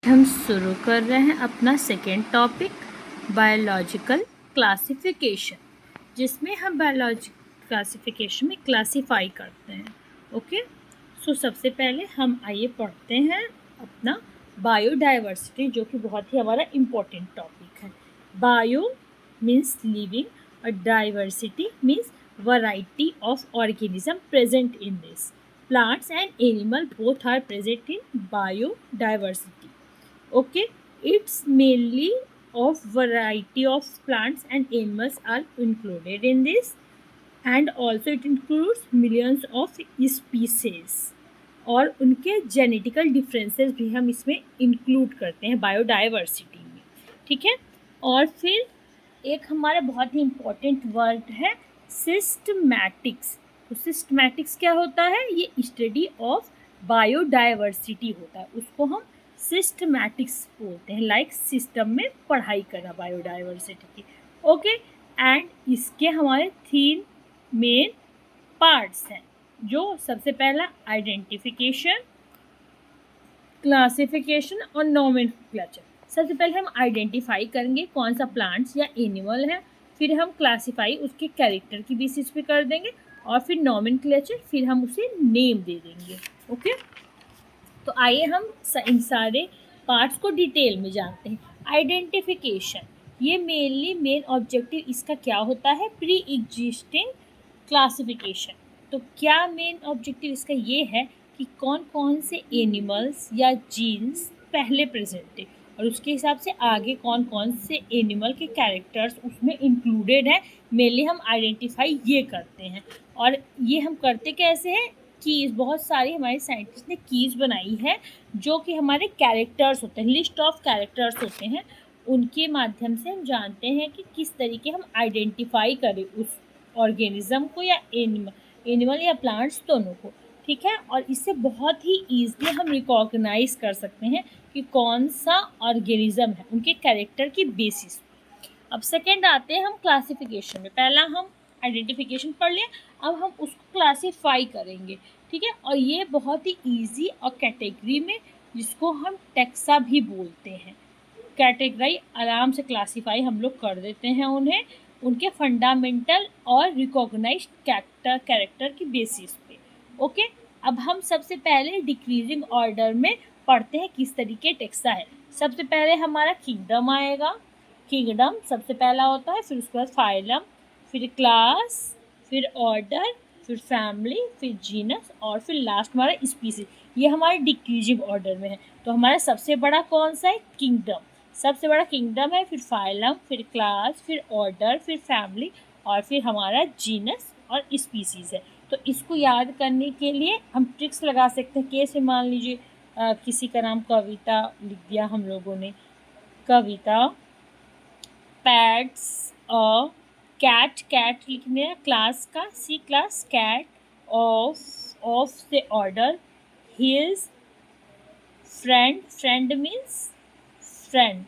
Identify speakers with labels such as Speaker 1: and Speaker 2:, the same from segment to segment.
Speaker 1: हम शुरू कर रहे हैं अपना सेकेंड टॉपिक बायोलॉजिकल क्लासिफिकेशन, जिसमें हम बायोलॉजिकल क्लासिफिकेशन में क्लासिफाई करते हैं। ओके, सो सबसे पहले हम आइए पढ़ते हैं अपना बायोडाइवर्सिटी, जो कि बहुत ही हमारा इम्पोर्टेंट टॉपिक है। बायो मीन्स लिविंग और diversity means variety of organism present in this. Plants and animal both are present in biodiversity. Okay, it's mainly of variety of plants and animals are included in this, and also it includes millions of species और उनके genetical differences भी हम इसमें include करते हैं biodiversity में। ठीक है, और फिर एक हमारा बहुत ही इम्पोर्टेंट वर्ड है सिस्टमैटिक्स। तो सिस्टमैटिक्स क्या होता है? ये स्टडी ऑफ बायोडाइवर्सिटी होता है, उसको हम सिस्टमैटिक्स बोलते हैं, लाइक सिस्टम में पढ़ाई करना बायोडाइवर्सिटी की। ओके, एंड इसके हमारे 3 मेन पार्ट्स हैं, जो सबसे पहला आइडेंटिफिकेशन, क्लासिफिकेशन और नोमेनक्लेचर। सबसे पहले हम आइडेंटिफाई करेंगे कौन सा प्लांट्स या एनिमल है, फिर हम क्लासिफाई उसके कैरेक्टर की बेसिस पे कर देंगे, और फिर नोमेनक्लेचर, फिर हम उसे नेम दे देंगे। ओके, तो आइए हम इन सारे पार्ट्स को डिटेल में जानते हैं। आइडेंटिफिकेशन, ये मेन ऑब्जेक्टिव इसका क्या होता है? Pre existing classification. तो क्या मेन ऑब्जेक्टिव इसका ये है कि कौन कौन से एनिमल्स या जीन्स पहले प्रेजेंट थे, और उसके हिसाब से आगे कौन कौन से एनिमल के कैरेक्टर्स उसमें इंक्लूडेड है, मेनली हम आइडेंटिफाई ये करते हैं। और ये हम करते कैसे हैं? कीज़, बहुत सारी हमारे साइंटिस्ट ने कीज़ बनाई है, जो कि हमारे कैरेक्टर्स होते हैं, लिस्ट ऑफ कैरेक्टर्स होते हैं, उनके माध्यम से हम जानते हैं कि किस तरीके हम आइडेंटिफाई करें उस ऑर्गेनिज्म को या एनिमल या प्लांट्स दोनों को। ठीक है, और इससे बहुत ही ईजिली हम रिकॉग्नाइज कर सकते हैं कि कौन सा ऑर्गेनिज्म है, उनके कैरेक्टर की बेसिस पे। अब सेकेंड आते हैं हम क्लासिफिकेशन में। पहला हम आइडेंटिफिकेशन पढ़ लिया, अब हम उसको क्लासीफाई करेंगे। ठीक है, और ये बहुत ही ईजी और कैटेगरी में, जिसको हम टेक्सा भी बोलते हैं, कैटेगरी आराम से क्लासीफाई हम लोग कर देते हैं उन्हें, उनके फंडामेंटल और रिकॉग्नाइज्ड कैरेक्टर की बेसिस पे। ओके, अब हम सबसे पहले डिक्रीजिंग ऑर्डर में पढ़ते हैं किस तरीके टेक्सा है। सबसे पहले हमारा किंगडम आएगा, किंगडम सबसे पहला होता है, फिर उसके बाद फाइलम, फिर क्लास, फिर ऑर्डर, फिर फैमिली, फिर जीनस, और फिर लास्ट हमारा स्पीसीज। ये हमारे डिक्रीजिंग ऑर्डर में है। तो हमारा सबसे बड़ा कौन सा है? किंगडम, सबसे बड़ा किंगडम है, फिर फाइलम, फिर क्लास, फिर ऑर्डर, फिर फैमिली, और फिर हमारा जीनस और स्पीसीज है। तो इसको याद करने के लिए हम ट्रिक्स लगा सकते हैं। कैसे? मान लीजिए किसी का नाम कविता लिख दिया हम लोगों ने, कविता, पैट्स, कैट, कैट लिखने हैं, क्लास का सी क्लास, कैट, ऑफ से order, his, friend, friend means friend,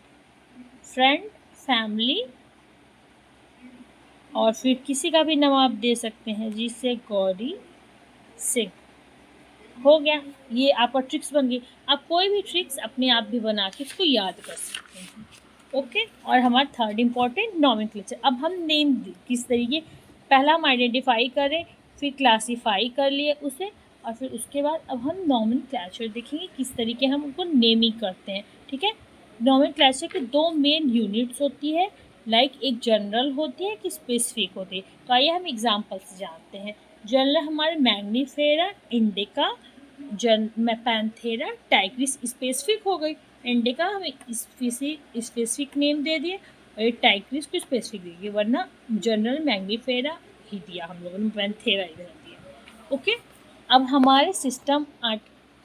Speaker 1: friend, family, और फिर किसी का भी नाम आप दे सकते हैं, जिससे गौरी सिंह। हो गया, ये आपका ट्रिक्स बन गई। आप कोई भी ट्रिक्स अपने आप भी बना के इसको याद कर सकते हैं। ओके, और हमारा थर्ड इम्पॉर्टेंट नोमेनक्लेचर। अब हम नेम किस तरीके, पहला हम आइडेंटिफाई करें, फिर क्लासीफाई कर लिए उसे, और फिर उसके बाद अब हम नोमेनक्लेचर देखेंगे किस तरीके हम उनको नेमिंग करते हैं। ठीक है, नोमेनक्लेचर की 2 मेन यूनिट्स होती है, लाइक एक जनरल होती है, एक स्पेसिफिक होती है। तो आइए हम एग्जाम्पल से जानते हैं। जनरल हमारे Mangifera, indica, Panthera, Tigris. Specific हो गई, इंडिका हमें स्पेसिफिक नेम दे दिए, और टाइग्रिस को स्पेसिफिक दे दिए, वरना जनरल मैग्नीफेरा ही दिया हम लोगों ने, पैंथेरा इधर दिया। ओके, अब हमारे सिस्टम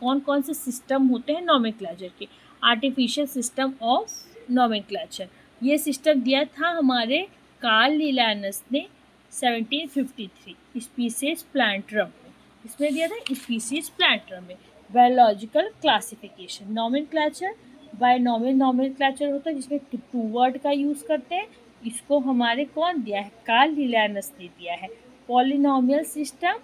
Speaker 1: कौन कौन से सिस्टम होते हैं नोमेनक्लेचर के? आर्टिफिशियल सिस्टम ऑफ नोमेनक्लेचर, ये सिस्टम दिया था हमारे कार्ल लिनस ने 1753 स्पीसीज प्लांटरम में, इसमें दिया था स्पीसीज प्लांटरम में। Biological classification, nomenclature, binomial nomenclature होता है, जिसमें 2 वर्ड का यूज़ करते हैं, इसको हमारे कौन दिया है? कार्ल लिनस ने दिया है। पॉलिनोमियल सिस्टम,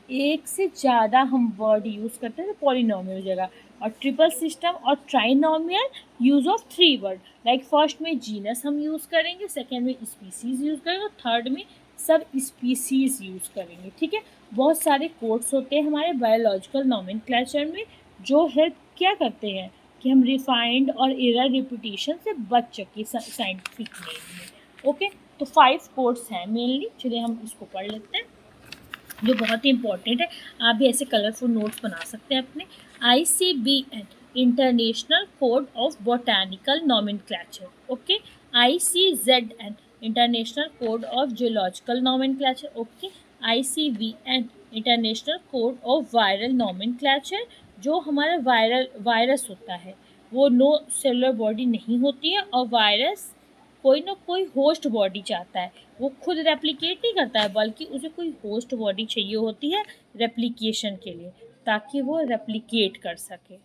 Speaker 1: एक से ज़्यादा हम वर्ड यूज़ करते हैं तो पॉलिनोमियल जगह, और ट्रिपल सिस्टम और trinomial use of 3 word, like first में जीनस हम यूज़ करेंगे, सेकेंड में स्पीसीज यूज़ करेंगे और थर्ड में सब स्पीसीज यूज़ करेंगे, ठीक है। बहुत सारे कोड्स होते हैं हमारे बायोलॉजिकल नॉमेनक्लेचर में जो हेल्प क्या करते हैं कि हम रिफाइंड और एरर रिपीटिशन से बच सके साइंटिफिक नेम में। ओके, तो 5 कोड्स हैं मेनली, चलिए हम इसको पढ़ लेते हैं जो बहुत ही इंपॉर्टेंट है। आप भी ऐसे कलरफुल नोट्स बना सकते हैं अपने। ICBN international code of botanical nomenclature, okay. ICZN international code of geological nomenclature, okay. ICVN international code of viral nomenclature, जो हमारा वायरस होता है वो नो सेलुलर बॉडी नहीं होती है और वायरस कोई ना कोई होस्ट बॉडी चाहता है, वो खुद रेप्लिकेट नहीं करता है बल्कि उसे कोई होस्ट बॉडी चाहिए होती है रेप्लिकेशन के लिए, ताकि वो रेप्लिकेट कर सके,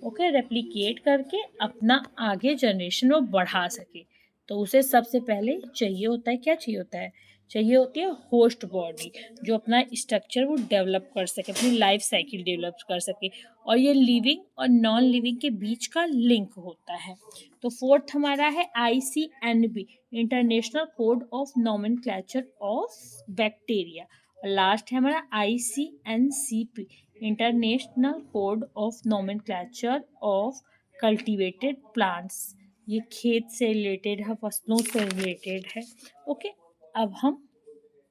Speaker 1: ओके, रेप्लिकेट करके अपना आगे जनरेशन में बढ़ा सके। तो उसे सबसे पहले चाहिए होता है, क्या चाहिए होता है, चाहिए होती है होस्ट बॉडी जो अपना स्ट्रक्चर वो डेवलप कर सके, अपनी लाइफ साइकिल डेवलप कर सके, और ये लिविंग और नॉन लिविंग के बीच का लिंक होता है। तो फोर्थ हमारा है ICNB international code of nomenclature of bacteria, और लास्ट है हमारा ICNCP international code of nomenclature of cultivated plants. ये खेत से रिलेटेड है, फसलों से रिलेटेड है, ओके। अब हम